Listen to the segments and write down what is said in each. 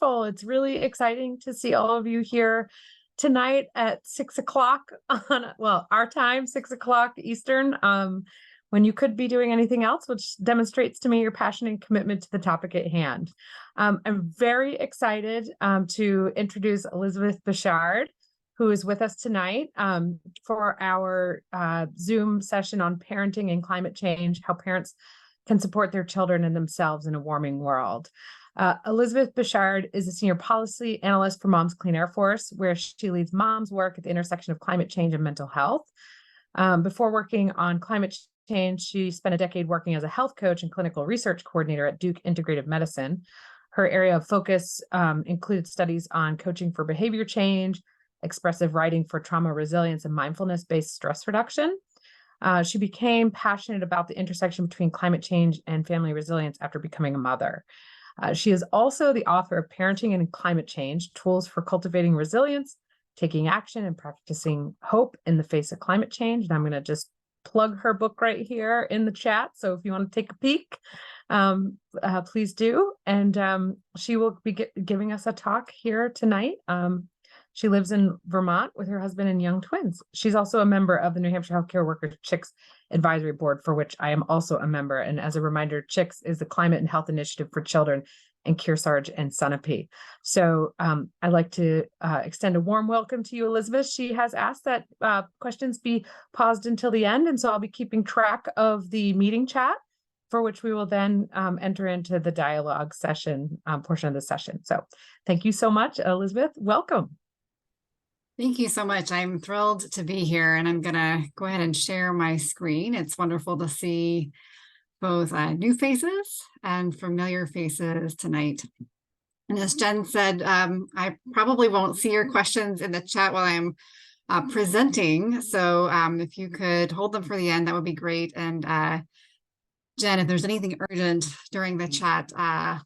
Wonderful. It's really exciting to see all of you here tonight at 6 o'clock on, well, our time, 6 o'clock Eastern, when you could be doing anything else, which demonstrates to me your passion and commitment to the topic at hand. I'm very excited to introduce Elizabeth Bechard, who is with us tonight for our Zoom session on parenting and climate change, how parents can support their children and themselves in a warming world. Elizabeth Bechard is a Senior Policy Analyst for Moms Clean Air Force, where she leads moms' work at the intersection of climate change and mental health. Before working on climate change, she spent a decade working as a health coach and clinical research coordinator at Duke Integrative Medicine. Her area of focus included studies on coaching for behavior change, expressive writing for trauma resilience, and mindfulness-based stress reduction. She became passionate about the intersection between climate change and family resilience after becoming a mother. She is also the author of Parenting and Climate Change, Tools for Cultivating Resilience, Taking Action and Practicing Hope in the Face of Climate Change. And I'm going to just plug her book right here in the chat. So if you want to take a peek, please do. And she will be giving us a talk here tonight. She lives in Vermont with her husband and young twins. She's also a member of the New Hampshire Healthcare Workers CHICS Advisory Board, for which I am also a member. And as a reminder, CHICS is the Climate and Health Initiative for Children in Kearsarge and Sunapee. So I'd like to extend a warm welcome to you, Elizabeth. She has asked that questions be paused until the end. And so I'll be keeping track of the meeting chat, for which we will then enter into the dialogue session portion of the session. So thank you so much, Elizabeth. Welcome. Thank you so much. I'm thrilled to be here, and I'm going to go ahead and share my screen. It's wonderful to see both new faces and familiar faces tonight. And as Jen said, I probably won't see your questions in the chat while I'm presenting. So if you could hold them for the end, that would be great. And Jen, if there's anything urgent during the chat,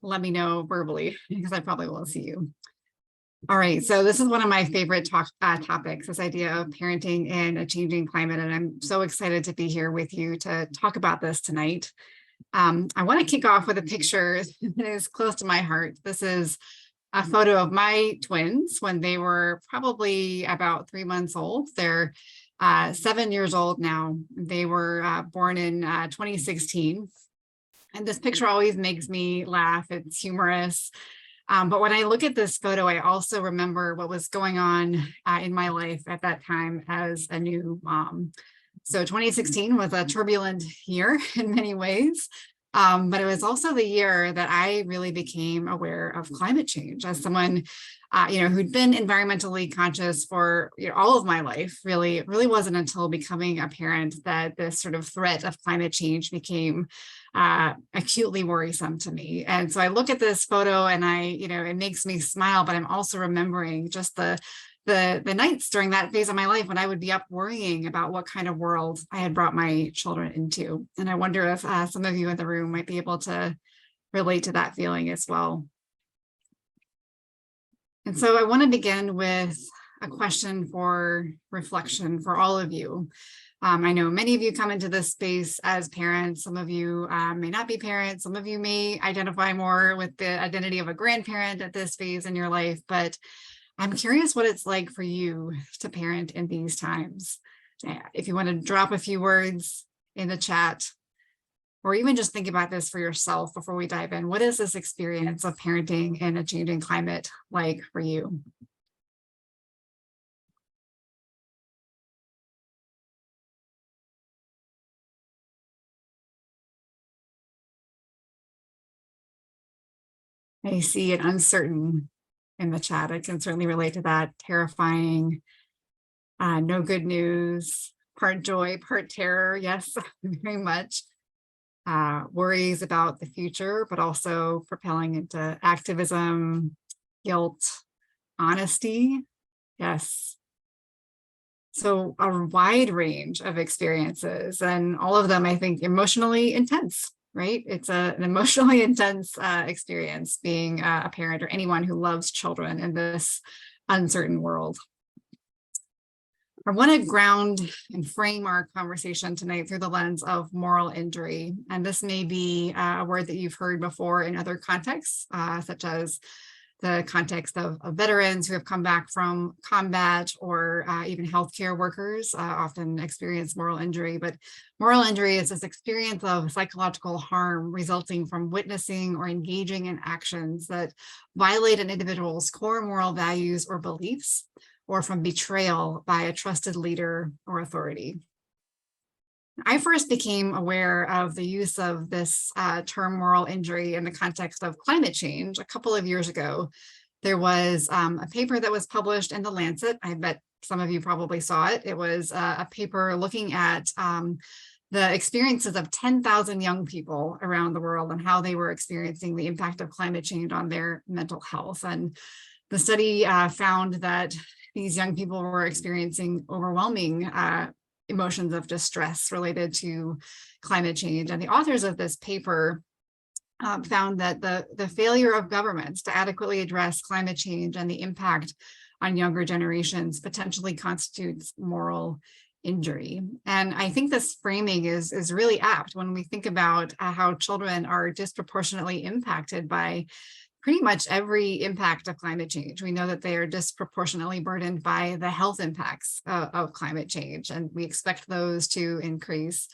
let me know verbally, because I probably won't see you. All right, so this is one of my favorite topics, this idea of parenting in a changing climate, and I'm so excited to be here with you to talk about this tonight. I want to kick off with a picture that is close to my heart. This is a photo of my twins when they were probably about 3 months old. They're 7 years old now. They were born in 2016. And this picture always makes me laugh. It's humorous. But when I look at this photo, I also remember what was going on in my life at that time as a new mom. So 2016 was a turbulent year in many ways, but it was also the year that I really became aware of climate change as someone, who'd been environmentally conscious for all of my life. Really, it really wasn't until becoming a parent that this sort of threat of climate change became acutely worrisome to me. And so I look at this photo and it makes me smile, but I'm also remembering just the nights during that phase of my life when I would be up worrying about what kind of world I had brought my children into. And I wonder if some of you in the room might be able to relate to that feeling as well. And so I want to begin with a question for reflection for all of you. I know many of you come into this space as parents. Some of you may not be parents. Some of you may identify more with the identity of a grandparent at this phase in your life, but I'm curious what it's like for you to parent in these times. If you want to drop a few words in the chat, or even just think about this for yourself before we dive in. What is this experience of parenting in a changing climate like for you? I see it uncertain in the chat. I can certainly relate to that. Terrifying, no good news, part joy, part terror. Yes, very much. Worries about the future, but also propelling into activism, guilt, honesty. Yes. So a wide range of experiences, and all of them, I think, emotionally intense. Right? It's an emotionally intense experience being a parent or anyone who loves children in this uncertain world. I want to ground and frame our conversation tonight through the lens of moral injury. And this may be a word that you've heard before in other contexts, such as the context of veterans who have come back from combat, or even healthcare workers often experience moral injury. But moral injury is this experience of psychological harm resulting from witnessing or engaging in actions that violate an individual's core moral values or beliefs, or from betrayal by a trusted leader or authority. I first became aware of the use of this term moral injury in the context of climate change a couple of years ago. There was a paper that was published in The Lancet. I bet some of you probably saw it. It was a paper looking at the experiences of 10,000 young people around the world and how they were experiencing the impact of climate change on their mental health. And the study found that these young people were experiencing overwhelming emotions of distress related to climate change. And the authors of this paper found that the failure of governments to adequately address climate change and the impact on younger generations potentially constitutes moral injury. And I think this framing is really apt when we think about how children are disproportionately impacted by pretty much every impact of climate change. We know that they are disproportionately burdened by the health impacts of climate change, and we expect those to increase.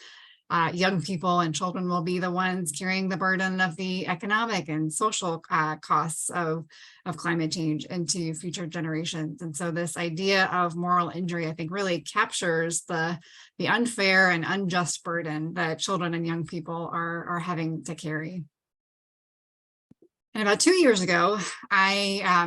Young people and children will be the ones carrying the burden of the economic and social costs of climate change into future generations. And so this idea of moral injury, I think, really captures the unfair and unjust burden that children and young people are having to carry. And about 2 years ago, I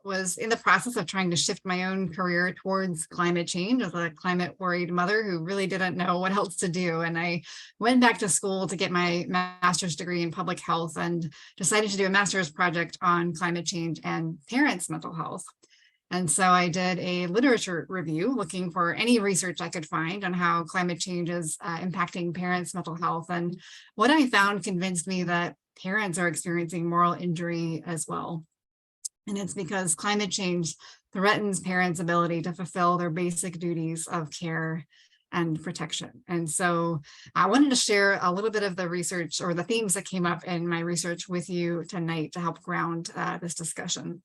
was in the process of trying to shift my own career towards climate change as a climate worried mother who really didn't know what else to do. And I went back to school to get my master's degree in public health and decided to do a master's project on climate change and parents' mental health. And so I did a literature review looking for any research I could find on how climate change is impacting parents' mental health. And what I found convinced me that parents are experiencing moral injury as well. And it's because climate change threatens parents' ability to fulfill their basic duties of care and protection. And so I wanted to share a little bit of the research or the themes that came up in my research with you tonight to help ground this discussion.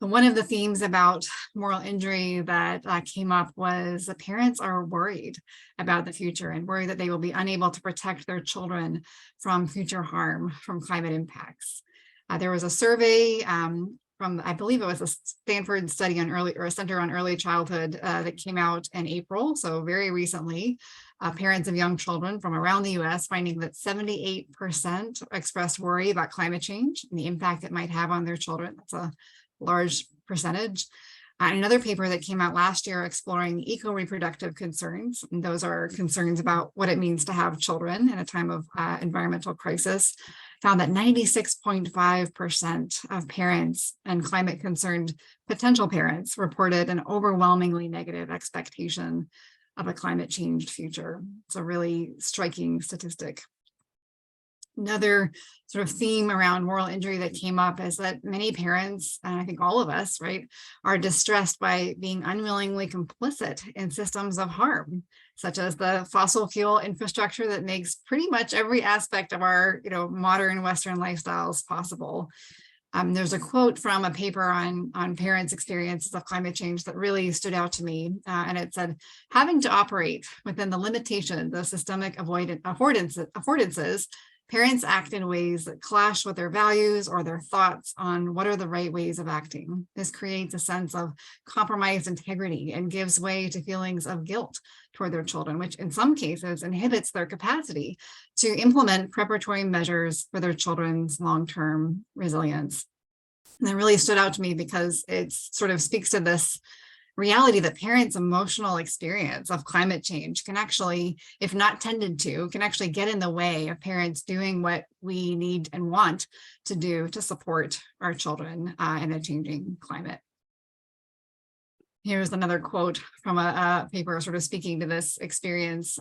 One of the themes about moral injury that came up was that parents are worried about the future and worried that they will be unable to protect their children from future harm from climate impacts. There was a survey from, I believe it was a Stanford study on a Center on Early Childhood that came out in April, so very recently. Parents of young children from around the US finding that 78% expressed worry about climate change and the impact it might have on their children. That's a large percentage. Another paper that came out last year exploring eco-reproductive concerns, and those are concerns about what it means to have children in a time of environmental crisis, found that 96.5% of parents and climate-concerned potential parents reported an overwhelmingly negative expectation of a climate-changed future. It's a really striking statistic. Another sort of theme around moral injury that came up is that many parents, and I think all of us, right, are distressed by being unwillingly complicit in systems of harm, such as the fossil fuel infrastructure that makes pretty much every aspect of our, modern Western lifestyles possible. There's a quote from a paper on parents' experiences of climate change that really stood out to me, and it said, having to operate within the limitations of systemic affordances, parents act in ways that clash with their values or their thoughts on what are the right ways of acting. This creates a sense of compromised integrity and gives way to feelings of guilt toward their children, which in some cases inhibits their capacity to implement preparatory measures for their children's long-term resilience. And that really stood out to me because it sort of speaks to this reality that parents' emotional experience of climate change can actually, if not tended to, can actually get in the way of parents doing what we need and want to do to support our children in a changing climate. Here's another quote from a paper sort of speaking to this experience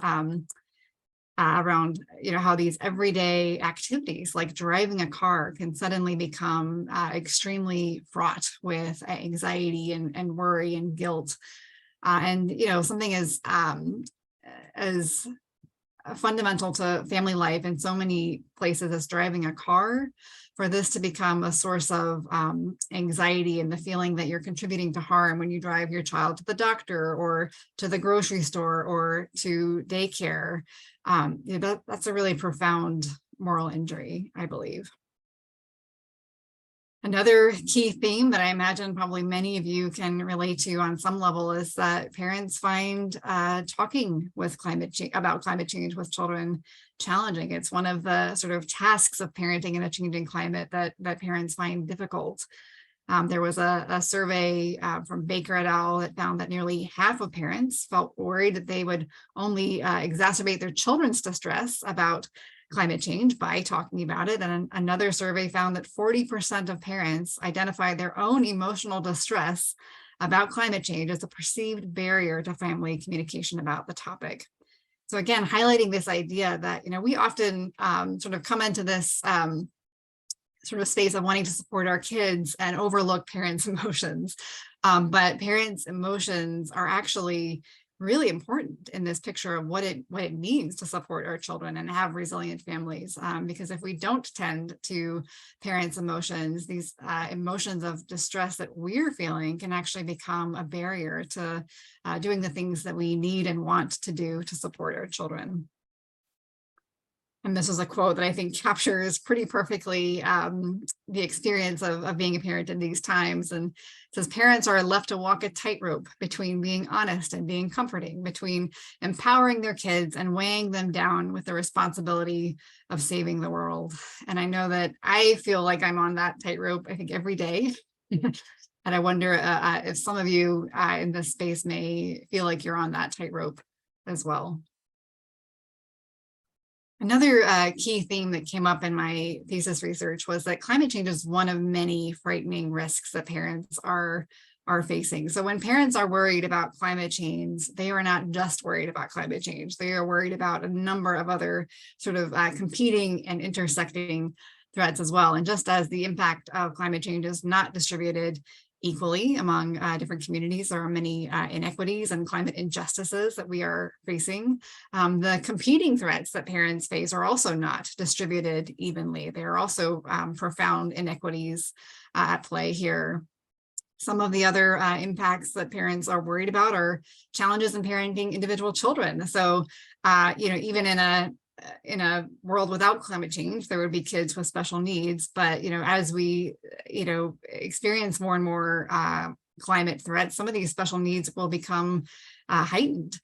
around how these everyday activities like driving a car can suddenly become extremely fraught with anxiety and worry and guilt. And something as fundamental to family life in so many places as driving a car for this to become a source of anxiety and the feeling that you're contributing to harm when you drive your child to the doctor or to the grocery store or to daycare, that's a really profound moral injury, I believe. Another key theme that I imagine probably many of you can relate to on some level is that parents find talking with about climate change with children challenging. It's one of the sort of tasks of parenting in a changing climate that parents find difficult. There was a survey from Bechard et al. That found that nearly half of parents felt worried that they would only exacerbate their children's distress about climate change by talking about it. And another survey found that 40% of parents identified their own emotional distress about climate change as a perceived barrier to family communication about the topic. So again, highlighting this idea that, we often sort of come into this sort of space of wanting to support our kids and overlook parents' emotions. But parents' emotions are actually really important in this picture of what it means to support our children and have resilient families. Because if we don't tend to parents' emotions, these emotions of distress that we're feeling can actually become a barrier to doing the things that we need and want to do to support our children. And this is a quote that I think captures pretty perfectly the experience of being a parent in these times. And it says, parents are left to walk a tightrope between being honest and being comforting, between empowering their kids and weighing them down with the responsibility of saving the world. And I know that I feel like I'm on that tightrope, I think, every day. And I wonder if some of you in this space may feel like you're on that tightrope as well. Another key theme that came up in my thesis research was that climate change is one of many frightening risks that parents are facing. So when parents are worried about climate change, they are not just worried about climate change. They are worried about a number of other sort of competing and intersecting threats as well. And just as the impact of climate change is not distributed equally among different communities, there are many inequities and climate injustices that we are facing. The competing threats that parents face are also not distributed evenly. There are also profound inequities at play here. Some of the other impacts that parents are worried about are challenges in parenting individual children. So, even in a world without climate change, there would be kids with special needs. But, as we, experience more and more climate threats, some of these special needs will become heightened.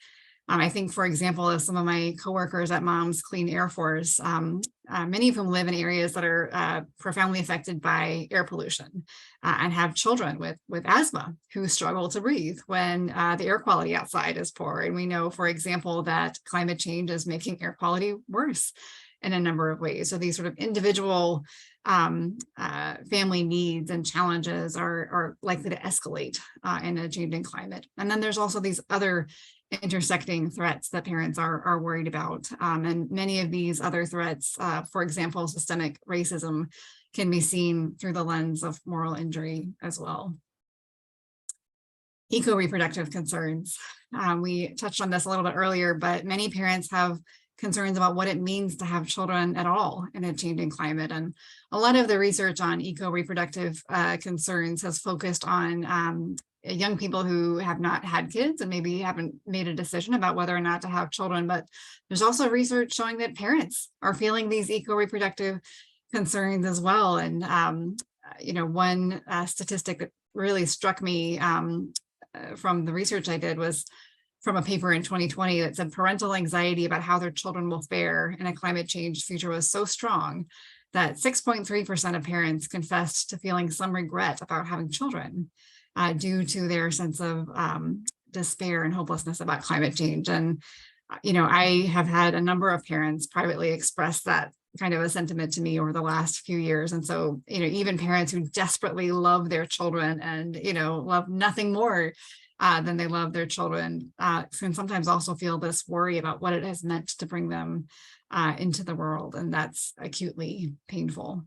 I think, for example, of some of my coworkers at Mom's Clean Air Force, many of whom live in areas that are profoundly affected by air pollution and have children with asthma who struggle to breathe when the air quality outside is poor. And we know, for example, that climate change is making air quality worse in a number of ways. So these sort of individual family needs and challenges are likely to escalate in a changing climate. And then there's also these other intersecting threats that parents are worried about. And many of these other threats, for example, systemic racism, can be seen through the lens of moral injury as well. Eco-reproductive concerns. We touched on this a little bit earlier, but many parents have concerns about what it means to have children at all in a changing climate. And a lot of the research on eco-reproductive concerns has focused on young people who have not had kids and maybe haven't made a decision about whether or not to have children. But there's also research showing that parents are feeling these eco-reproductive concerns as well. And, one statistic that really struck me from the research I did was from a paper in 2020 that said parental anxiety about how their children will fare in a climate change future was so strong that 6.3% of parents confessed to feeling some regret about having children due to their sense of despair and hopelessness about climate change. And, I have had a number of parents privately express that kind of a sentiment to me over the last few years. And so, even parents who desperately love their children and, love nothing more than they love their children can sometimes also feel this worry about what it has meant to bring them into the world. And that's acutely painful.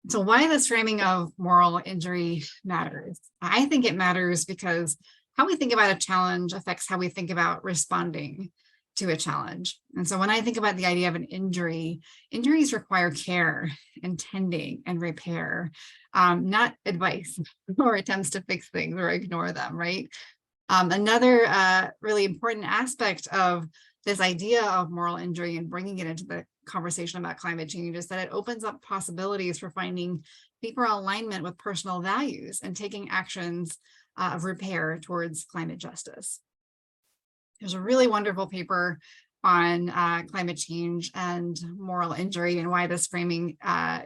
So why this framing of moral injury matters? I think it matters because how we think about a challenge affects how we think about responding to a challenge. And so when I think about the idea of an injury, injuries require care and tending and repair, not advice or attempts to fix things or ignore them, right? Another really important aspect of this idea of moral injury and bringing it into the conversation about climate change is that it opens up possibilities for finding deeper alignment with personal values and taking actions of repair towards climate justice. There's a really wonderful paper on climate change and moral injury and why this framing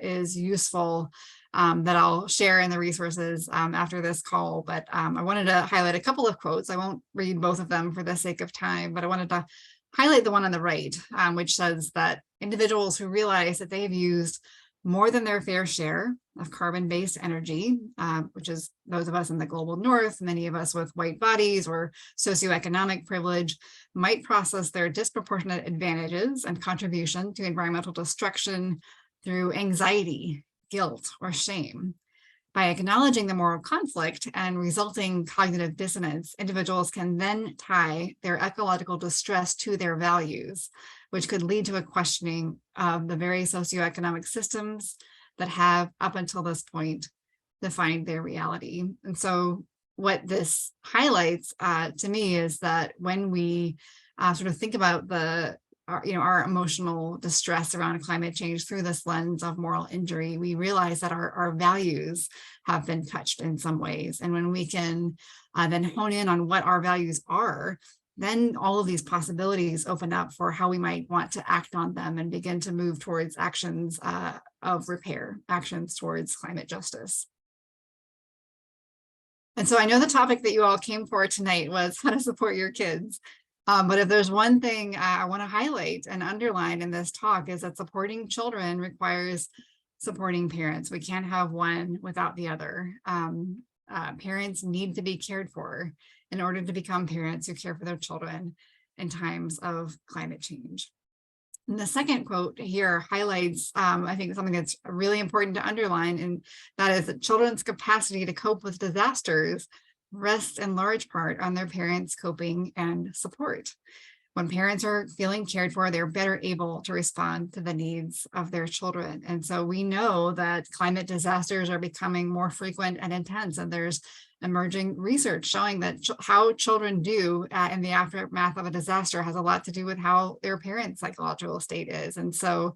is useful that I'll share in the resources after this call. But I wanted to highlight a couple of quotes. I won't read both of them for the sake of time, but I wanted to highlight the one on the right, which says that individuals who realize that they have used more than their fair share of carbon-based energy, which is those of us in the global north, many of us with white bodies or socioeconomic privilege, might process their disproportionate advantages and contribution to environmental destruction through anxiety, guilt, or shame. By acknowledging the moral conflict and resulting cognitive dissonance, individuals can then tie their ecological distress to their values, which could lead to a questioning of the very socioeconomic systems that have, up until this point, defined their reality. And so what this highlights to me is that when we sort of think about our emotional distress around climate change through this lens of moral injury, we realize that our values have been touched in some ways. And when we can then hone in on what our values are, then all of these possibilities open up for how we might want to act on them and begin to move towards actions of repair, actions towards climate justice. And so I know the topic that you all came for tonight was how to support your kids. But if there's one thing I want to highlight and underline in this talk is that supporting children requires supporting parents. We can't have one without the other. Parents need to be cared for in order to become parents who care for their children in times of climate change. And the second quote here highlights, I think, something that's really important to underline, and that is that children's capacity to cope with disasters rests in large part on their parents' coping and support. When parents are feeling cared for, they're better able to respond to the needs of their children. And so we know that climate disasters are becoming more frequent and intense, and there's emerging research showing that how children do in the aftermath of a disaster has a lot to do with how their parents' psychological state is. And so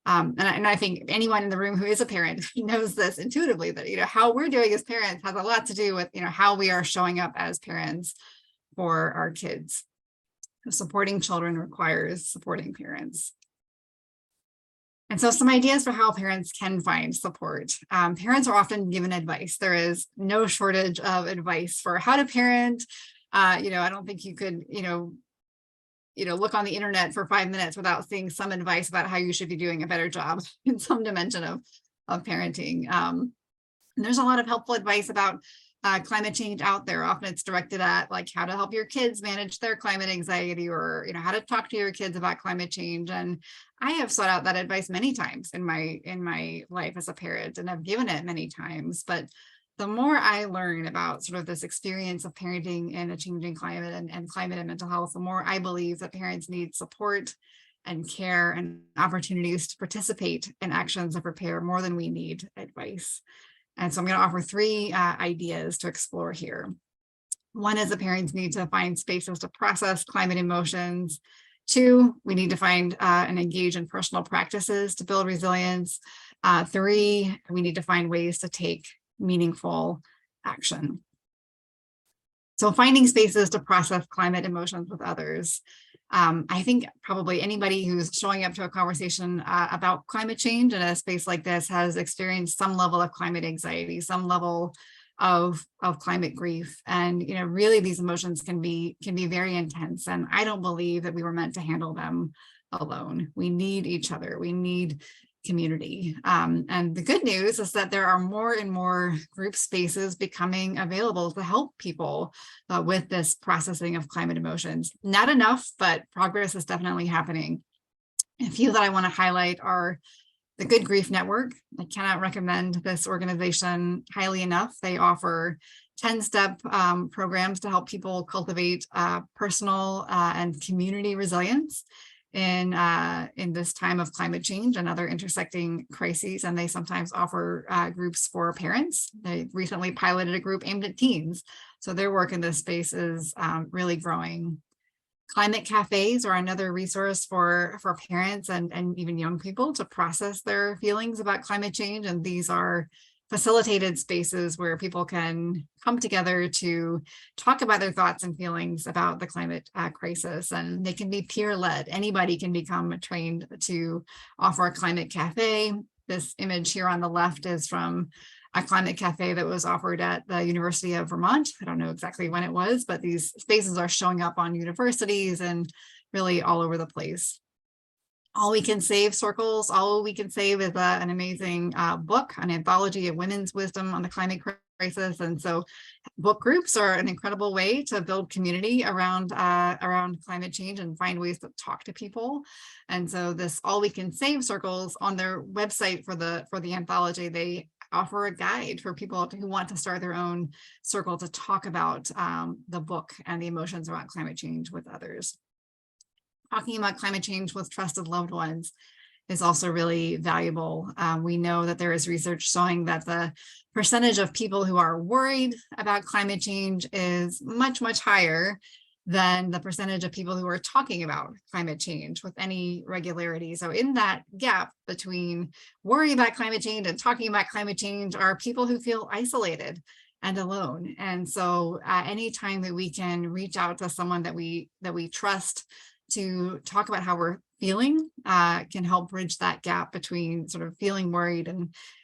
and I think anyone in the room who is a parent knows this intuitively, that how we're doing as parents has a lot to do with how we are showing up as parents for our kids. Supporting children requires supporting parents. And so some ideas for how parents can find support. Parents are often given advice. There is no shortage of advice for how to parent. I don't think you could, look on the internet for 5 minutes without seeing some advice about how you should be doing a better job in some dimension of parenting. And there's a lot of helpful advice about climate change out there. Often it's directed at like how to help your kids manage their climate anxiety, or how to talk to your kids about climate change. And I have sought out that advice many times in my life as a parent, and I've given it many times. But the more I learn about sort of this experience of parenting in a changing climate and climate and mental health, the more I believe that parents need support and care and opportunities to participate in actions of repair more than we need advice. And so I'm going to offer 3 ideas to explore here. One is that parents need to find spaces to process climate emotions. 2, we need to find and engage in personal practices to build resilience. 3, we need to find ways to take meaningful action. So finding spaces to process climate emotions with others. I think probably anybody who's showing up to a conversation about climate change in a space like this has experienced some level of climate anxiety, some level of climate grief. And really these emotions can be very intense. And I don't believe that we were meant to handle them alone. We need each other. We need community. And the good news is that there are more and more group spaces becoming available to help people with this processing of climate emotions. Not enough, but progress is definitely happening. A few that I want to highlight are the Good Grief Network. I cannot recommend this organization highly enough. They offer 10-step programs to help people cultivate personal and community resilience in this time of climate change and other intersecting crises. And they sometimes offer groups for parents. They recently piloted a group aimed at teens. So their work in this space is really growing. Climate cafes are another resource for parents and even young people to process their feelings about climate change. And these are facilitated spaces where people can come together to talk about their thoughts and feelings about the climate crisis. And they can be peer-led. Anybody can become trained to offer a climate cafe. This image here on the left is from a climate cafe that was offered at the University of Vermont. I don't know exactly when it was, but these spaces are showing up on universities and really all over the place. All We Can Save circles. All We Can Save is an amazing book, an anthology of women's wisdom on the climate crisis. And so book groups are an incredible way to build community around climate change and find ways to talk to people. And so this All We Can Save circles on their website for the anthology, they offer a guide for people who want to start their own circle to talk about the book and the emotions around climate change with others. Talking about climate change with trusted loved ones is also really valuable. We know that there is research showing that the percentage of people who are worried about climate change is much, much higher than the percentage of people who are talking about climate change with any regularity. So in that gap between worrying about climate change and talking about climate change are people who feel isolated and alone. And so anytime that we can reach out to someone that we trust to talk about how we're feeling can help bridge that gap between sort of feeling worried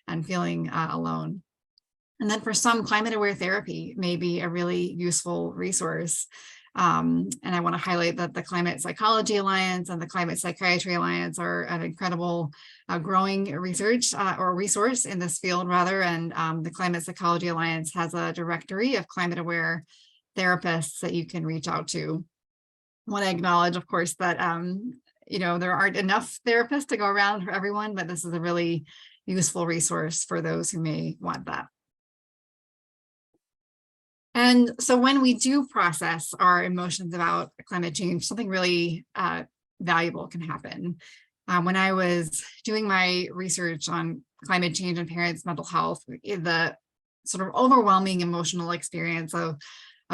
and feeling alone. And then for some, climate aware therapy may be a really useful resource. And I want to highlight that the Climate Psychology Alliance and the Climate Psychiatry Alliance are an incredible growing research or resource in this field rather. And the Climate Psychology Alliance has a directory of climate aware therapists that you can reach out to. I want to acknowledge, of course, that there aren't enough therapists to go around for everyone, but this is a really useful resource for those who may want that. And so when we do process our emotions about climate change, something really valuable can happen. When I was doing my research on climate change and parents' mental health, the sort of overwhelming emotional experience of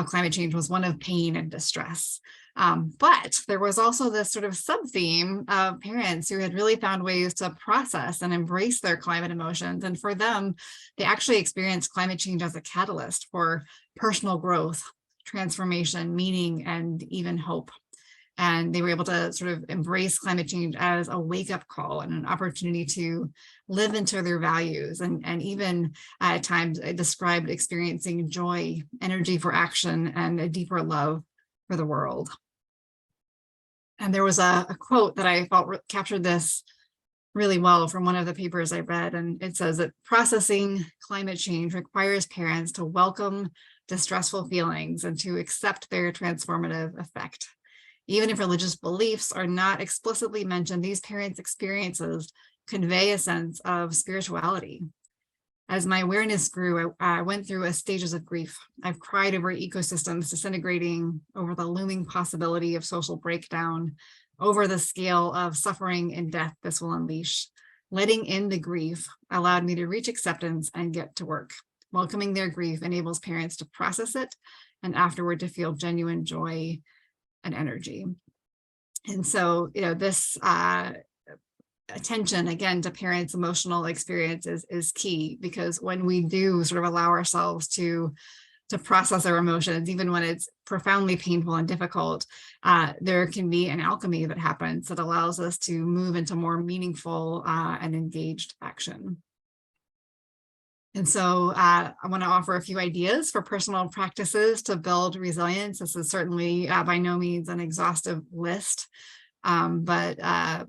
climate change was one of pain and distress. But there was also this sort of sub-theme of parents who had really found ways to process and embrace their climate emotions. And for them, they actually experienced climate change as a catalyst for personal growth, transformation, meaning, and even hope. And they were able to sort of embrace climate change as a wake-up call and an opportunity to live into their values. And even at times described experiencing joy, energy for action, and a deeper love for the world. And there was a quote that I felt captured this really well from one of the papers I read. And it says that processing climate change requires parents to welcome distressful feelings and to accept their transformative effect. Even if religious beliefs are not explicitly mentioned, these parents' experiences convey a sense of spirituality. As my awareness grew, I went through stages of grief. I've cried over ecosystems disintegrating, over the looming possibility of social breakdown, over the scale of suffering and death this will unleash. Letting in the grief allowed me to reach acceptance and get to work. Welcoming their grief enables parents to process it and afterward to feel genuine joy and energy. And so, this attention again to parents' emotional experiences is key, because when we do sort of allow ourselves to process our emotions, even when it's profoundly painful and difficult, there can be an alchemy that happens that allows us to move into more meaningful and engaged action. And so I want to offer a few ideas for personal practices to build resilience. This is certainly by no means an exhaustive list, but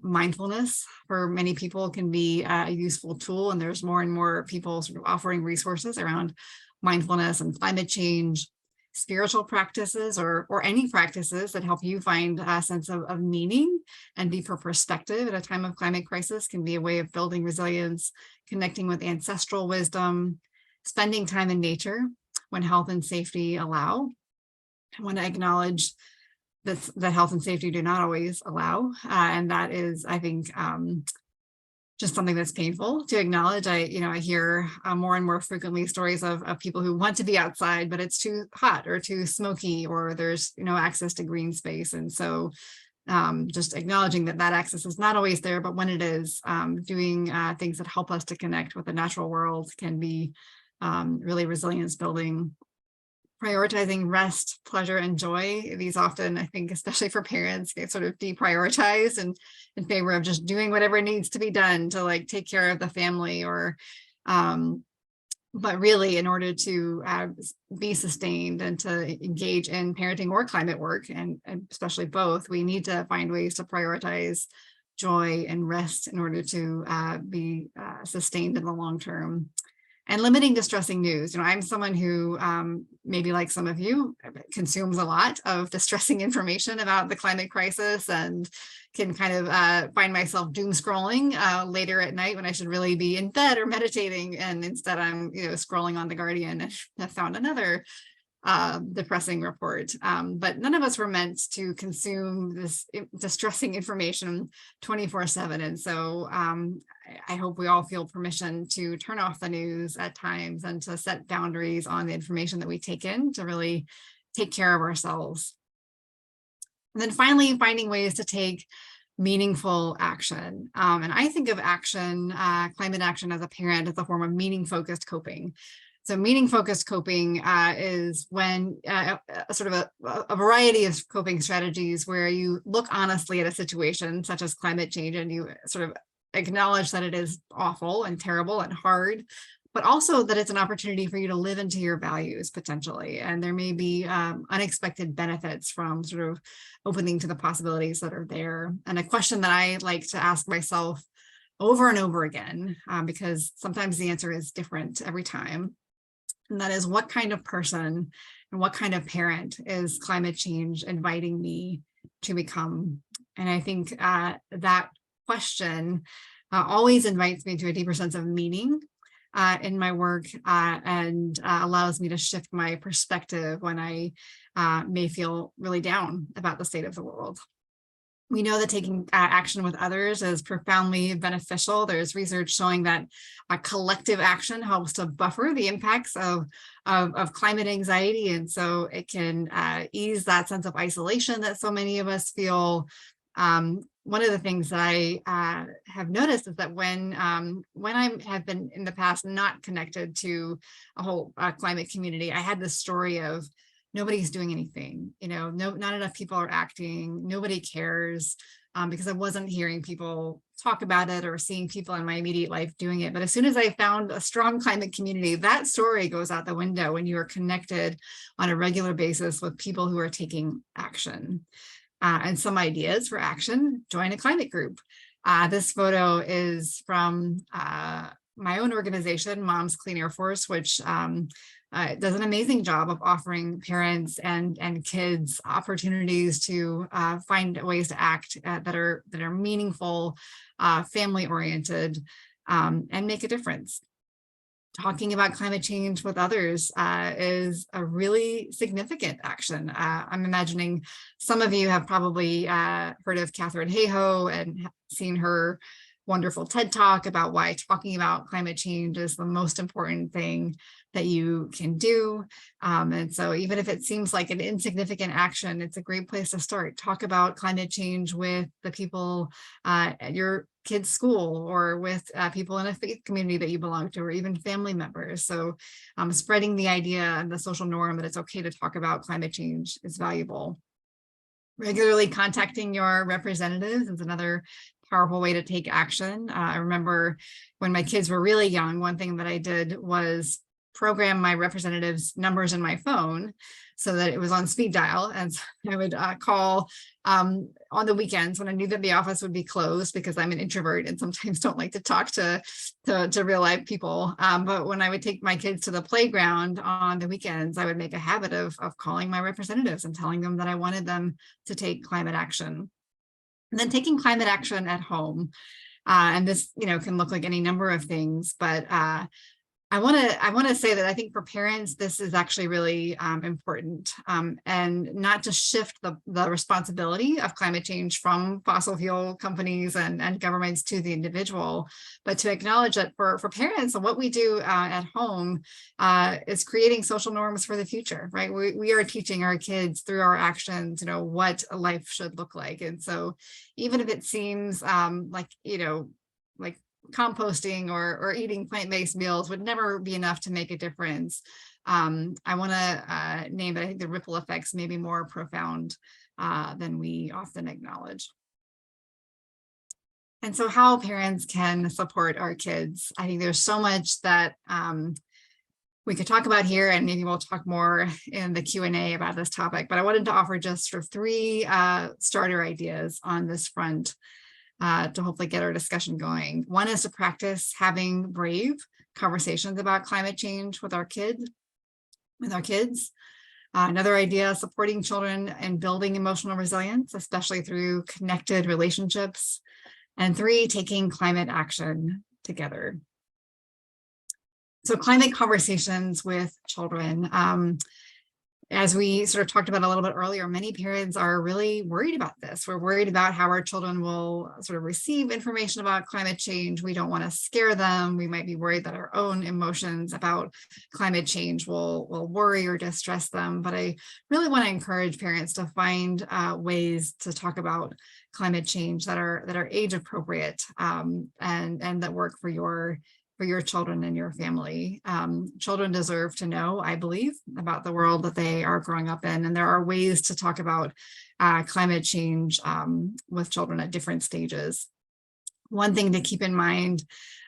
mindfulness for many people can be a useful tool. And there's more and more people sort of offering resources around mindfulness and climate change. spiritual practices or any practices that help you find a sense of meaning and deeper perspective at a time of climate crisis can be a way of building resilience, connecting with ancestral wisdom, spending time in nature when health and safety allow. I want to acknowledge that health and safety do not always allow. And that is, I think, just something that's painful to acknowledge. I hear more and more frequently stories of people who want to be outside, but it's too hot or too smoky, or there's no access to green space. And so just acknowledging that access is not always there, but when it is, doing things that help us to connect with the natural world can be really resilience building. Prioritizing rest, pleasure, and joy. These often, I think, especially for parents, get sort of deprioritized and in favor of just doing whatever needs to be done to like take care of the family, or but really in order to be sustained and to engage in parenting or climate work, and especially both, we need to find ways to prioritize joy and rest in order to be sustained in the long term. And limiting distressing news. I'm someone who, maybe like some of you, consumes a lot of distressing information about the climate crisis, and can kind of find myself doom scrolling later at night when I should really be in bed or meditating. And instead I'm, scrolling on The Guardian and have found another depressing report. But none of us were meant to consume this distressing information 24/7. And so I hope we all feel permission to turn off the news at times and to set boundaries on the information that we take in, to really take care of ourselves. And then finally, finding ways to take meaningful action. And I think of action, climate action as a parent, as a form of meaning-focused coping. So meaning-focused coping is when sort of a variety of coping strategies where you look honestly at a situation such as climate change, and you sort of acknowledge that it is awful and terrible and hard, but also that it's an opportunity for you to live into your values potentially. And there may be unexpected benefits from sort of opening to the possibilities that are there. And a question that I like to ask myself over and over again, because sometimes the answer is different every time, and that is, what kind of person and what kind of parent is climate change inviting me to become? And I think that question always invites me to a deeper sense of meaning in my work, and allows me to shift my perspective when I may feel really down about the state of the world. We know that taking action with others is profoundly beneficial. There's research showing that collective action helps to buffer the impacts of climate anxiety. And so it can ease that sense of isolation that so many of us feel. One of the things that I have noticed is that when I have been in the past not connected to a whole climate community, I had this story of nobody's doing anything, not enough people are acting, nobody cares, because I wasn't hearing people talk about it or seeing people in my immediate life doing it. But as soon as I found a strong climate community, that story goes out the window when you are connected on a regular basis with people who are taking action. And some ideas for action: join a climate group. This photo is from my own organization, Moms Clean Air Force, which does an amazing job of offering parents and kids opportunities to find ways to act that are meaningful, family oriented, and make a difference. Talking about climate change with others is a really significant action. I'm imagining some of you have probably heard of Katharine Hayhoe and seen her wonderful TED Talk about why talking about climate change is the most important thing that you can do. And so even if it seems like an insignificant action, it's a great place to start. Talk about climate change with the people at your kids' school, or with people in a faith community that you belong to, or even family members. So spreading the idea and the social norm that it's okay to talk about climate change is valuable. Regularly contacting your representatives is another powerful way to take action. I remember when my kids were really young, one thing that I did was program my representative's numbers in my phone so that it was on speed dial. And so I would call on the weekends when I knew that the office would be closed, because I'm an introvert and sometimes don't like to talk to real life people. But when I would take my kids to the playground on the weekends, I would make a habit of calling my representatives and telling them that I wanted them to take climate action. And then taking climate action at home. And this, can look like any number of things, but I want to say that I think for parents, this is actually really important, and not to shift the responsibility of climate change from fossil fuel companies and governments to the individual, but to acknowledge that for parents, what we do at home is creating social norms for the future, right? We are teaching our kids through our actions, what a life should look like. And so even if it seems like composting or eating plant-based meals would never be enough to make a difference. I want to name that I think the ripple effects may be more profound than we often acknowledge. And so how parents can support our kids. I think there's so much that we could talk about here, and maybe we'll talk more in the Q&A about this topic, but I wanted to offer just sort of 3 starter ideas on this front to hopefully get our discussion going. One is to practice having brave conversations about climate change with our kids. Another idea, supporting children and building emotional resilience, especially through connected relationships. And 3, taking climate action together. So climate conversations with children. As we sort of talked about a little bit earlier, many parents are really worried about this. We're worried about how our children will sort of receive information about climate change. We don't want to scare them. We might be worried that our own emotions about climate change will worry or distress them. But I really want to encourage parents to find ways to talk about climate change that are age appropriate and that work for your children and your family. Children deserve to know, I believe, about the world that they are growing up in. And there are ways to talk about climate change with children at different stages. One thing to keep in mind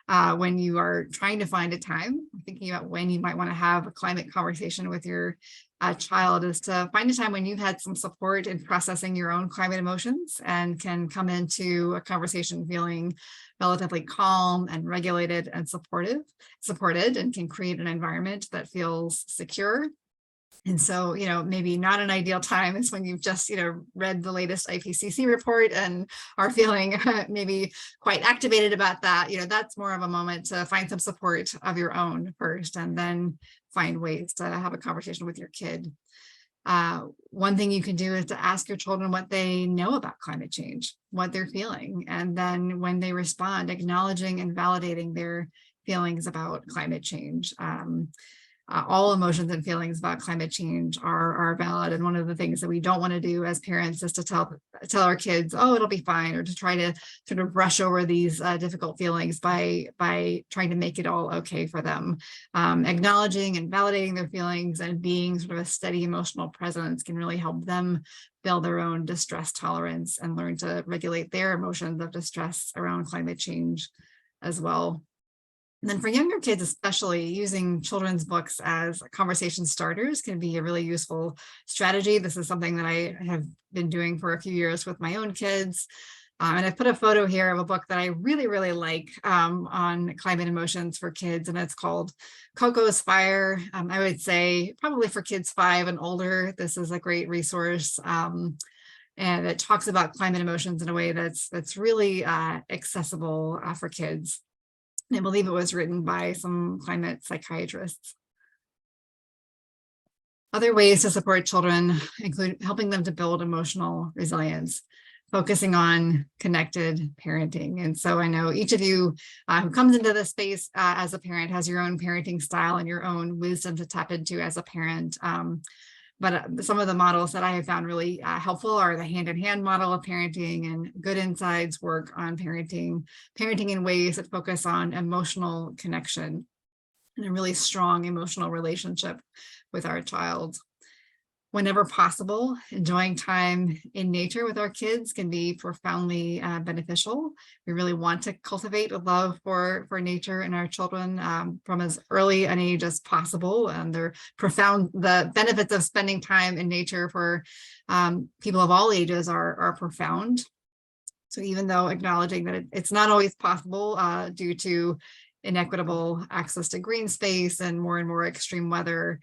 when you are trying to find a time, thinking about when you might want to have a climate conversation with your child, is to find a time when you've had some support in processing your own climate emotions and can come into a conversation feeling relatively calm and regulated and supported, and can create an environment that feels secure. And so, maybe not an ideal time is when you've just, read the latest IPCC report and are feeling maybe quite activated about that. That's more of a moment to find some support of your own first, and then find ways to have a conversation with your kid. One thing you can do is to ask your children what they know about climate change, what they're feeling. And then when they respond, acknowledging and validating their feelings about climate change. All emotions and feelings about climate change are valid. And one of the things that we don't want to do as parents is to tell our kids, oh, it'll be fine, or to try to sort of brush over these difficult feelings by trying to make it all okay for them. Acknowledging and validating their feelings and being sort of a steady emotional presence can really help them build their own distress tolerance and learn to regulate their emotions of distress around climate change as well. And then for younger kids, especially, using children's books as conversation starters can be a really useful strategy. This is something that I have been doing for a few years with my own kids. And I put a photo here of a book that I really, really like on climate emotions for kids, and it's called Coco's Fire. I would say probably for kids 5 and older, this is a great resource. And it talks about climate emotions in a way that's really accessible for kids. I believe it was written by some climate psychiatrists. Other ways to support children include helping them to build emotional resilience, focusing on connected parenting. And so I know each of you who comes into this space as a parent has your own parenting style and your own wisdom to tap into as a parent. But some of the models that I have found really helpful are the hand-in-hand model of parenting and Good Insights work on parenting in ways that focus on emotional connection and a really strong emotional relationship with our child. whenever possible, enjoying time in nature with our kids can be profoundly beneficial. We really want to cultivate a love for nature in our children from as early an age as possible. And the benefits of spending time in nature for people of all ages are profound. So even though acknowledging that it's not always possible due to inequitable access to green space and more extreme weather,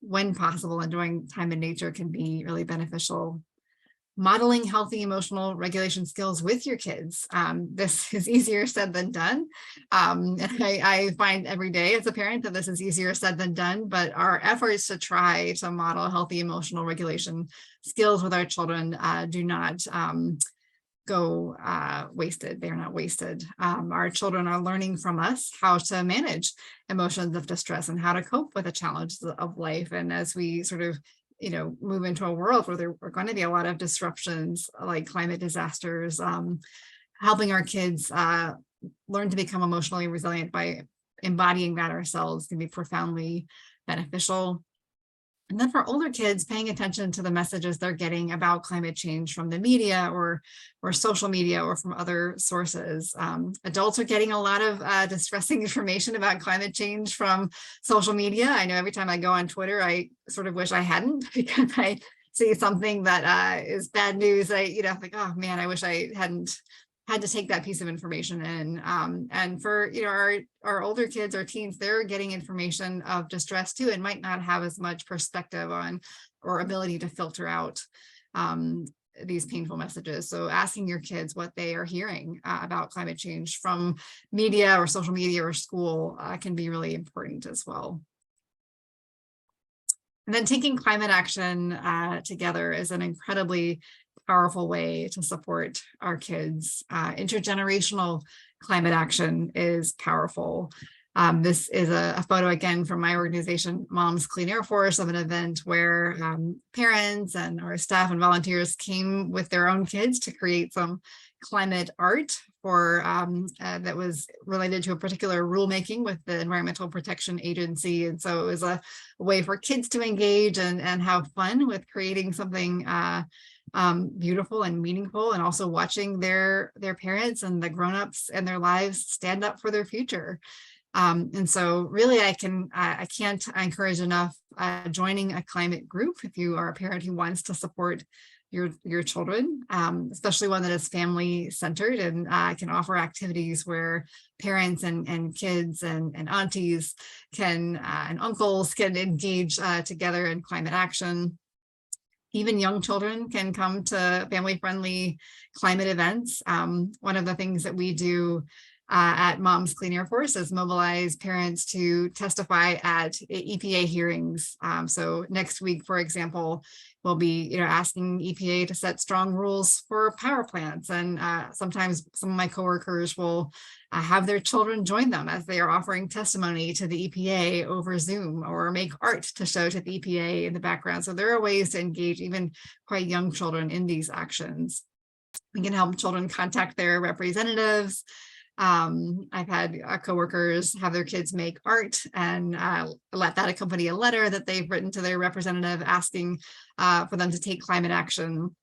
when possible, enjoying time in nature can be really beneficial. Modeling healthy emotional regulation skills with your kids. This is easier said than done. And I find every day as a parent that this is easier said than done, but our efforts to try to model healthy emotional regulation skills with our children do not go wasted. They're not wasted. Our children are learning from us how to manage emotions of distress and how to cope with the challenges of life. And as we sort of, move into a world where there are going to be a lot of disruptions like climate disasters, helping our kids learn to become emotionally resilient by embodying that ourselves can be profoundly beneficial. And then for older kids, paying attention to the messages they're getting about climate change from the media or social media or from other sources. Adults are getting a lot of distressing information about climate change from social media. I know every time I go on Twitter, I sort of wish I hadn't, because I see something that is bad news. Like, oh man, I wish I hadn't had to take that piece of information in. And for our older kids or teens, they're getting information of distress too, and might not have as much perspective on or ability to filter out these painful messages. So asking your kids what they are hearing about climate change from media or social media or school can be really important as well. And then taking climate action together is an incredibly powerful way to support our kids. Intergenerational climate action is powerful. This is a photo again from my organization, Moms Clean Air Force, of an event where parents and our staff and volunteers came with their own kids to create some climate art for that was related to a particular rulemaking with the Environmental Protection Agency. And so it was a way for kids to engage and have fun with creating something beautiful and meaningful, and also watching their parents and the grown-ups and their lives stand up for their future. And so really I can't encourage enough joining a climate group if you are a parent who wants to support your children, especially one that is family centered and can offer activities where parents and kids and aunties and uncles can engage together in climate action. Even young children can come to family-friendly climate events. One of the things that we do at Moms Clean Air Force is mobilize parents to testify at EPA hearings. So next week, for example, we'll be asking EPA to set strong rules for power plants. And sometimes some of my coworkers will have their children join them as they are offering testimony to the EPA over Zoom, or make art to show to the EPA in the background. So there are ways to engage even quite young children in these actions. We can help children contact their representatives. I've had coworkers have their kids make art and let that accompany a letter that they've written to their representative asking for them to take climate action.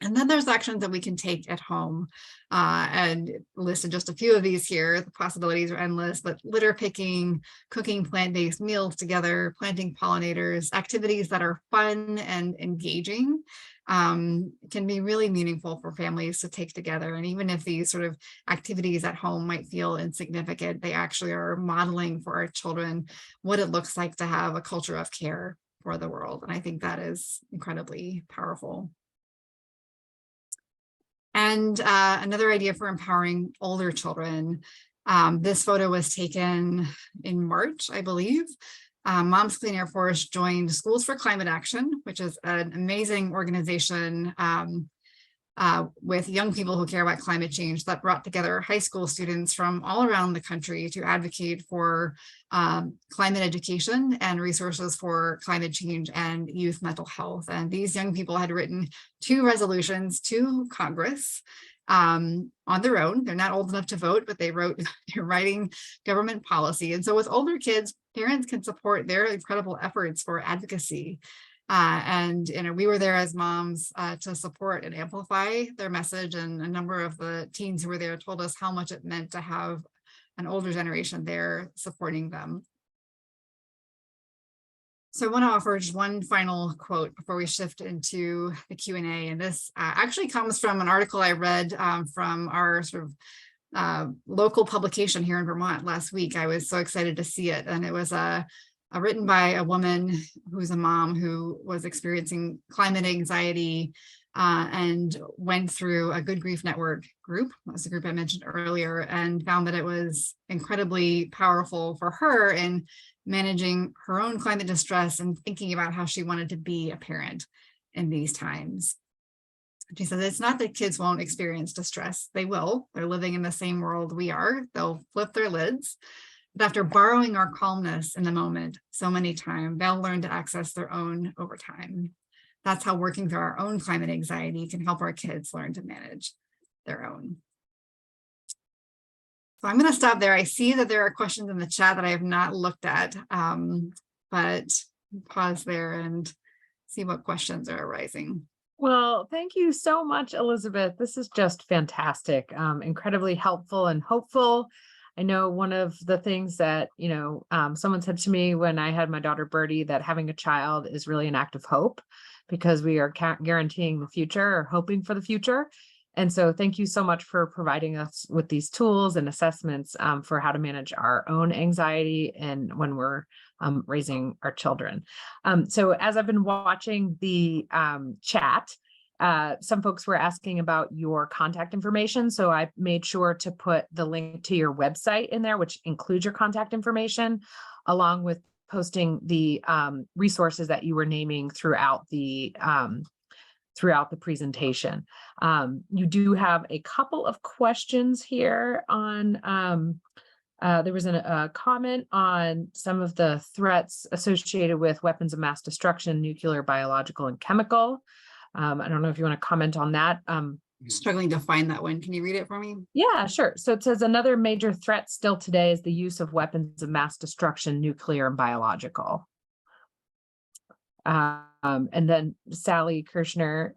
And then there's actions that we can take at home, and listed just a few of these here. The possibilities are endless, but litter picking, cooking plant-based meals together, planting pollinators, activities that are fun and engaging can be really meaningful for families to take together. And even if these sort of activities at home might feel insignificant, they actually are modeling for our children what it looks like to have a culture of care for the world. And I think that is incredibly powerful. And another idea for empowering older children. This photo was taken in March, I believe. Moms Clean Air Force joined Schools for Climate Action, which is an amazing organization with young people who care about climate change, that brought together high school students from all around the country to advocate for climate education and resources for climate change and youth mental health. And these young people had written 2 resolutions to Congress on their own. They're not old enough to vote, but they're writing government policy. And so with older kids, parents can support their incredible efforts for advocacy. And we were there as moms to support and amplify their message. And a number of the teens who were there told us how much it meant to have an older generation there supporting them. So I want to offer just one final quote before we shift into the Q&A. And this actually comes from an article I read from our sort of local publication here in Vermont last week. I was so excited to see it. And it was written by a woman who's a mom who was experiencing climate anxiety and went through a Good Grief Network group. That was the group I mentioned earlier, and found that it was incredibly powerful for her in managing her own climate distress and thinking about how she wanted to be a parent in these times. She says, it's not that kids won't experience distress. They will. They're living in the same world we are. They'll flip their lids. But after borrowing our calmness in the moment so many times, they'll learn to access their own over time. That's how working through our own climate anxiety can help our kids learn to manage their own. So I'm going to stop there. I see that there are questions in the chat that I have not looked at, but pause there and see what questions are arising. Well, thank you so much, Elizabeth. This is just fantastic, incredibly helpful and hopeful. I know one of the things that, someone said to me when I had my daughter Birdie, that having a child is really an act of hope because we are guaranteeing the future or hoping for the future. And so thank you so much for providing us with these tools and assessments for how to manage our own anxiety and when we're raising our children. So as I've been watching the chat, some folks were asking about your contact information. So I made sure to put the link to your website in there, which includes your contact information, along with posting the resources that you were naming throughout the presentation. You do have a couple of questions here on, there was a comment on some of the threats associated with weapons of mass destruction, nuclear, biological, and chemical. I don't know if you want to comment on that. Struggling to find that one. Can you read it for me? Yeah, sure. So it says another major threat still today is the use of weapons of mass destruction, nuclear and biological. And then Sally Kirshner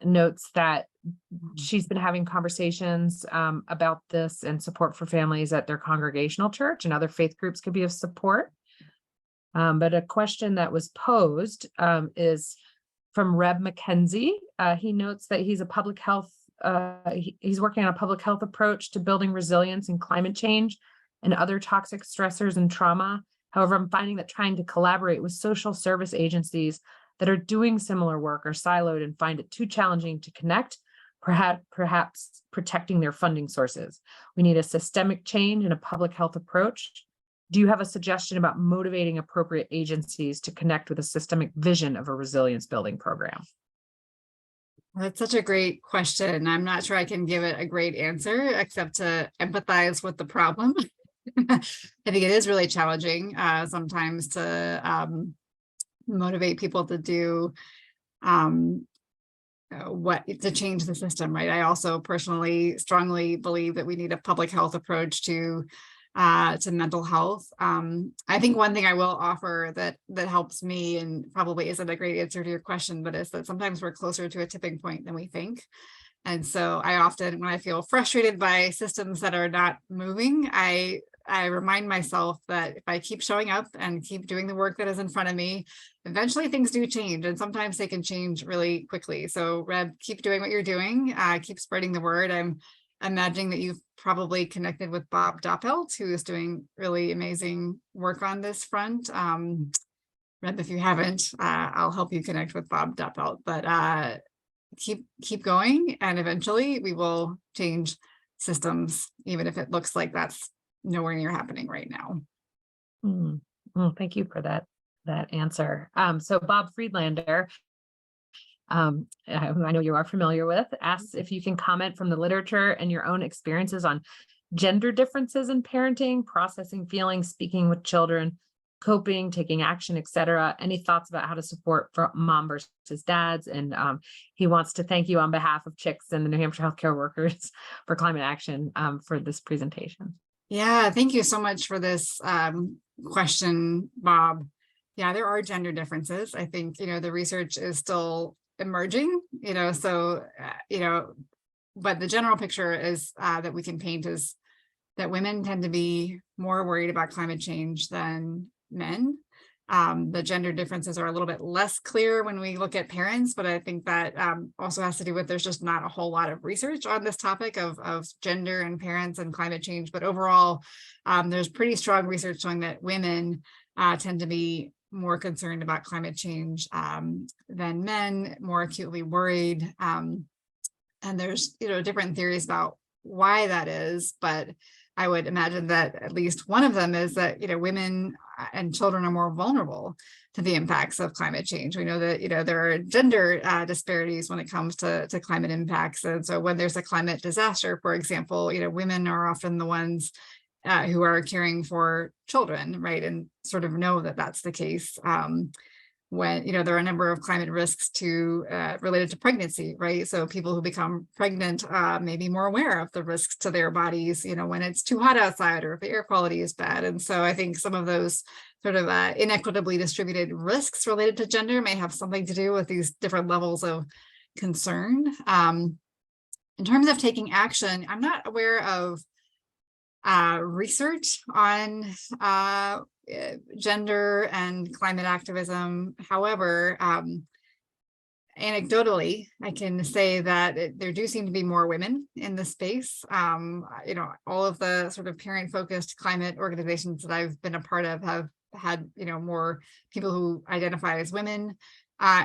notes that she's been having conversations about this and support for families at their congregational church, and other faith groups could be of support. But a question that was posed is from Reb McKenzie. He notes that he's a public health, he's working on a public health approach to building resilience in climate change and other toxic stressors and trauma. However, I'm finding that trying to collaborate with social service agencies that are doing similar work are siloed and find it too challenging to connect, perhaps protecting their funding sources. We need a systemic change in a public health approach. Do you have a suggestion about motivating appropriate agencies to connect with a systemic vision of a resilience building program? That's such a great question. I'm not sure I can give it a great answer, except to empathize with the problem. I think it is really challenging sometimes to motivate people to do to change the system, right? I also personally strongly believe that we need a public health approach to mental health. I think one thing I will offer that helps me, and probably isn't a great answer to your question, but is that sometimes we're closer to a tipping point than we think. And so I often, when I feel frustrated by systems that are not moving, I remind myself that if I keep showing up and keep doing the work that is in front of me, eventually things do change, and sometimes they can change really quickly. So Reb, keep doing what you're doing, keep spreading the word. I'm imagining that you've probably connected with Bob Doppelt, who is doing really amazing work on this front. Reb, if you haven't, I'll help you connect with Bob Doppelt, but keep going, and eventually we will change systems, even if it looks like that's nowhere near happening right now. Well, thank you for that answer. So Bob Friedlander, I know you are familiar with, asks if you can comment from the literature and your own experiences on gender differences in parenting, processing feelings, speaking with children, coping, taking action, etc. Any thoughts about how to support for mom versus dads? And he wants to thank you on behalf of CHICS and the New Hampshire Healthcare Workers for Climate Action for this presentation. Yeah, thank you so much for this question, Bob. Yeah, there are gender differences. I think, the research is still emerging, so, but the general picture is that we can paint is that women tend to be more worried about climate change than men. The gender differences are a little bit less clear when we look at parents, but I think that also has to do with there's just not a whole lot of research on this topic of gender and parents and climate change. But overall, there's pretty strong research showing that women tend to be more concerned about climate change than men, more acutely worried. And there's, different theories about why that is, but I would imagine that at least one of them is that, women and children are more vulnerable to the impacts of climate change. We know that, there are gender disparities when it comes to climate impacts. And so when there's a climate disaster, for example, women are often the ones who are caring for children, right? And sort of know that that's the case. When, there are a number of climate risks related to pregnancy, right? So people who become pregnant may be more aware of the risks to their bodies, when it's too hot outside or if the air quality is bad. And so I think some of those sort of inequitably distributed risks related to gender may have something to do with these different levels of concern. In terms of taking action, I'm not aware of research on gender and climate activism. However, anecdotally, I can say that there do seem to be more women in the space. All of the sort of parent-focused climate organizations that I've been a part of have had, more people who identify as women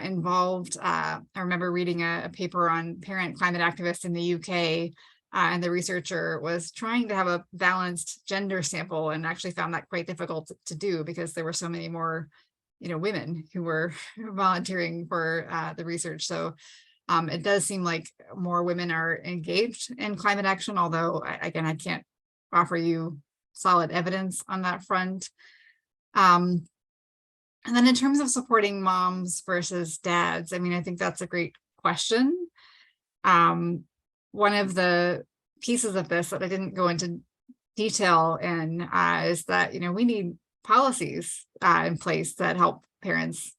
involved. I remember reading a paper on parent climate activists in the UK. And the researcher was trying to have a balanced gender sample and actually found that quite difficult to do because there were so many more, women who were volunteering for the research. So it does seem like more women are engaged in climate action, although, again, I can't offer you solid evidence on that front. And then in terms of supporting moms versus dads, I mean, I think that's a great question. One of the pieces of this that I didn't go into detail in is that, we need policies in place that help parents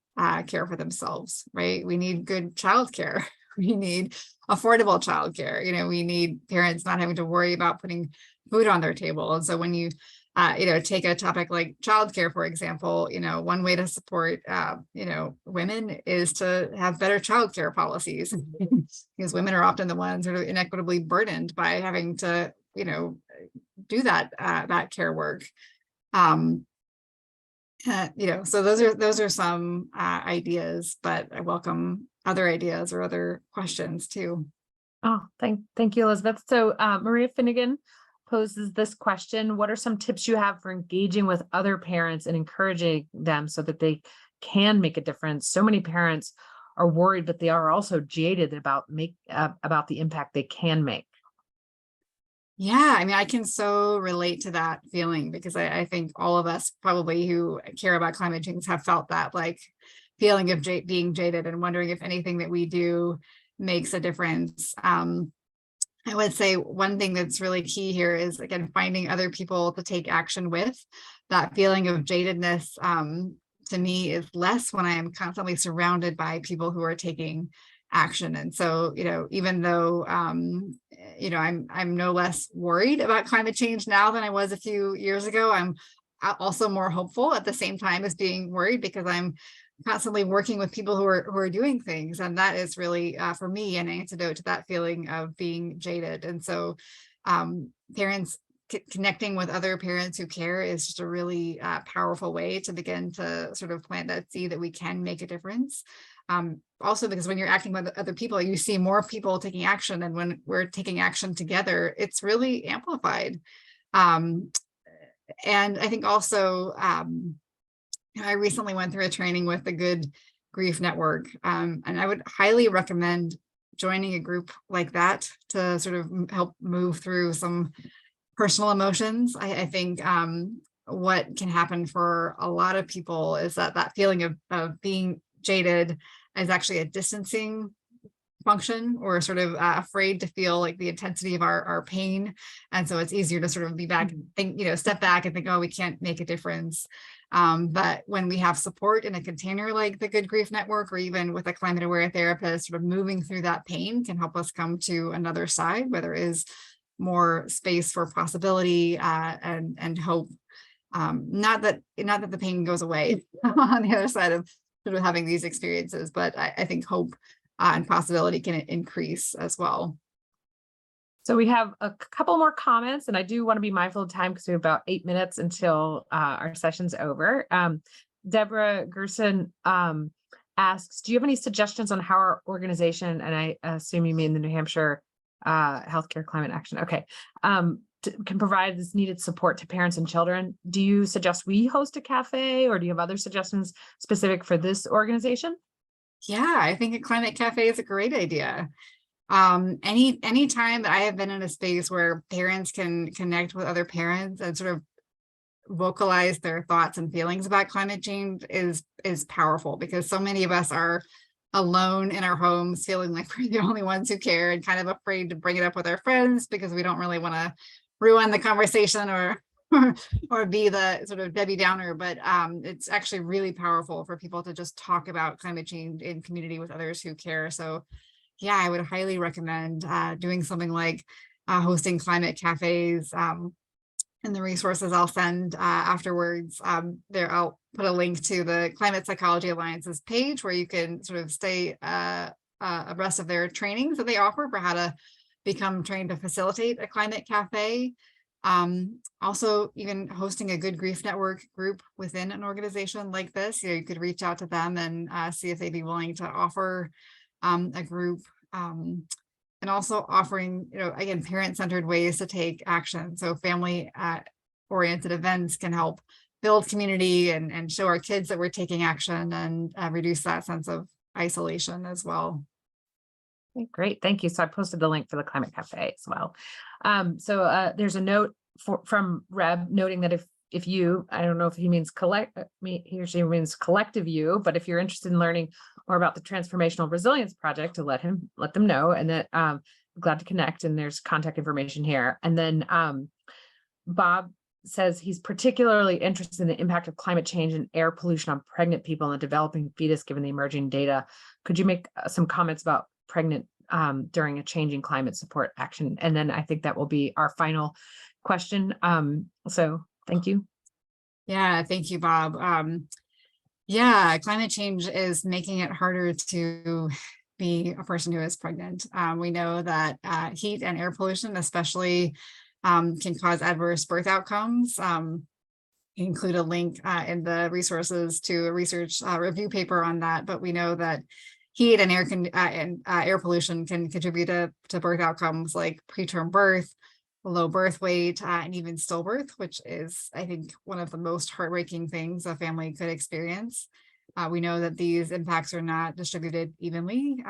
care for themselves, right? We need good childcare. We need affordable childcare. We need parents not having to worry about putting food on their table. And so when you take a topic like childcare, for example, one way to support, women is to have better childcare policies because women are often the ones sort of inequitably burdened by having to, do that care work. So those are some ideas, but I welcome other ideas or other questions too. Oh, thank you, Elizabeth. So Maria Finnegan poses this question: what are some tips you have for engaging with other parents and encouraging them so that they can make a difference? So many parents are worried, but they are also jaded about the impact they can make. Yeah, I mean, I can so relate to that feeling because I think all of us probably who care about climate change have felt that like feeling of being jaded and wondering if anything that we do makes a difference. I would say one thing that's really key here is, again, finding other people to take action with. That feeling of jadedness to me is less when I am constantly surrounded by people who are taking action. And so, even though, I'm no less worried about climate change now than I was a few years ago, I'm also more hopeful at the same time as being worried because I'm constantly working with people who are doing things. And that is really, for me, an antidote to that feeling of being jaded. And so parents connecting with other parents who care is just a really powerful way to begin to sort of plant that seed that we can make a difference. Also, because when you're acting with other people, you see more people taking action. And when we're taking action together, it's really amplified. And I think also, I recently went through a training with the Good Grief Network, and I would highly recommend joining a group like that to sort of help move through some personal emotions. I think what can happen for a lot of people is that feeling of being jaded is actually a distancing function, or sort of afraid to feel like the intensity of our pain. And so it's easier to sort of be back and think, step back and think, oh, we can't make a difference. But when we have support in a container like the Good Grief Network, or even with a climate aware therapist, sort of moving through that pain can help us come to another side where there is more space for possibility and hope. Not that the pain goes away on the other side of sort of having these experiences, but I think hope and possibility can increase as well. So we have a couple more comments, and I do want to be mindful of time because we have about 8 minutes until our session's over. Deborah Gerson asks, do you have any suggestions on how our organization, and I assume you mean the New Hampshire Healthcare Climate Action, okay, can provide this needed support to parents and children? Do you suggest we host a cafe, or do you have other suggestions specific for this organization? Yeah, I think a climate cafe is a great idea. Any time that I have been in a space where parents can connect with other parents and sort of vocalize their thoughts and feelings about climate change is powerful, because so many of us are alone in our homes, feeling like we're the only ones who care and kind of afraid to bring it up with our friends because we don't really want to ruin the conversation or be the sort of Debbie Downer. But it's actually really powerful for people to just talk about climate change in community with others who care. So yeah, I would highly recommend doing something like hosting climate cafes. And the resources I'll send afterwards, I'll put a link to the Climate Psychology Alliance's page where you can sort of stay abreast of their trainings that they offer for how to become trained to facilitate a climate cafe. Also, even hosting a Good Grief Network group within an organization like this, you could reach out to them and see if they'd be willing to offer a group, and also offering, again, parent-centered ways to take action. So family-oriented events can help build community and show our kids that we're taking action and reduce that sense of isolation as well. Okay, great, thank you. So I posted the link for the Climate Cafe as well. There's a note from Reb noting that if you, I don't know if he means he or she means collective you, but if you're interested in learning more about the Transformational Resilience Project, to let them know, and that I'm glad to connect, and there's contact information here. And then Bob says he's particularly interested in the impact of climate change and air pollution on pregnant people and the developing fetus, given the emerging data. Could you make some comments about pregnant during a changing climate support action? And then I think that will be our final question. So thank you. Yeah, thank you, Bob. Yeah, climate change is making it harder to be a person who is pregnant. We know that heat and air pollution especially can cause adverse birth outcomes. Include a link in the resources to a research review paper on that, but we know that heat and air pollution can contribute to birth outcomes like preterm birth, low birth weight, and even stillbirth, which is, I think, one of the most heartbreaking things a family could experience. We know that these impacts are not distributed evenly.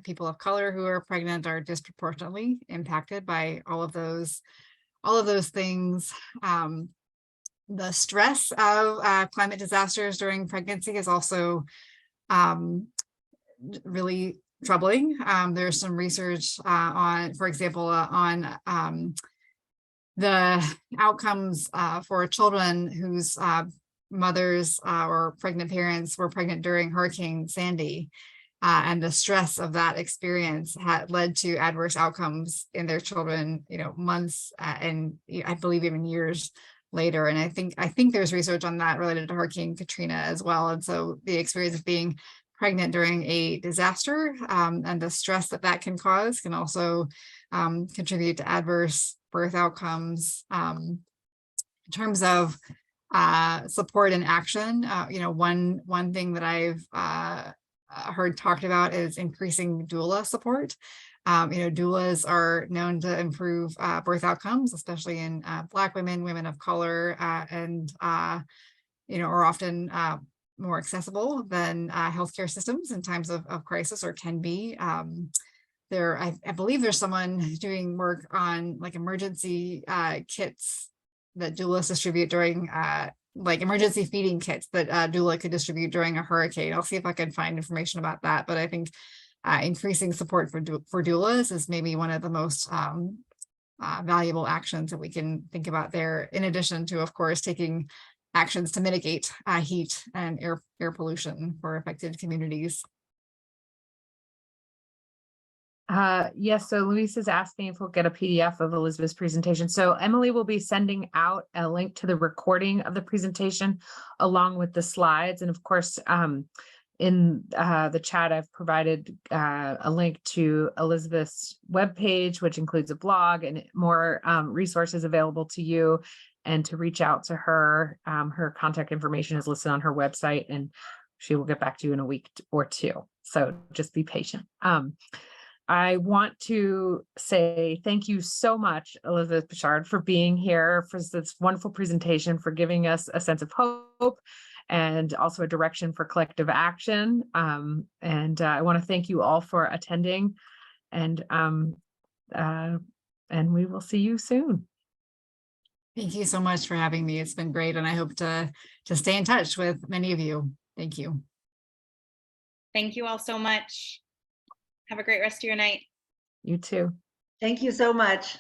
People of color who are pregnant are disproportionately impacted by all of those things. The stress of climate disasters during pregnancy is also really troubling. There's some research on, for example, on the outcomes for children whose mothers or pregnant parents were pregnant during Hurricane Sandy, and the stress of that experience had led to adverse outcomes in their children, months and I believe even years later. And I think there's research on that related to Hurricane Katrina as well. And so the experience of being pregnant during a disaster and the stress that can cause can also contribute to adverse birth outcomes. In terms of support and action, one thing that I've heard talked about is increasing doula support. Doulas are known to improve birth outcomes, especially in Black women of color, and are often more accessible than healthcare systems in times of crisis, or can be. I believe there's someone doing work on like emergency kits that doulas distribute during like emergency feeding kits that doula could distribute during a hurricane. I'll see if I can find information about that. But I think increasing support for doulas is maybe one of the most valuable actions that we can think about there, in addition to, of course, taking actions to mitigate heat and air pollution for affected communities. Yes, so Luis is asking if we'll get a PDF of Elizabeth's presentation. So Emily will be sending out a link to the recording of the presentation along with the slides. And of course, in the chat, I've provided a link to Elizabeth's webpage, which includes a blog and more resources available to you, and to reach out to her. Her contact information is listed on her website, and she will get back to you in a week or two. So just be patient. I want to say thank you so much, Elizabeth Bechard, for being here, for this wonderful presentation, for giving us a sense of hope and also a direction for collective action. I want to thank you all for attending, and we will see you soon. Thank you so much for having me. It's been great, and I hope to stay in touch with many of you. Thank you. Thank you all so much. Have a great rest of your night. You too. Thank you so much.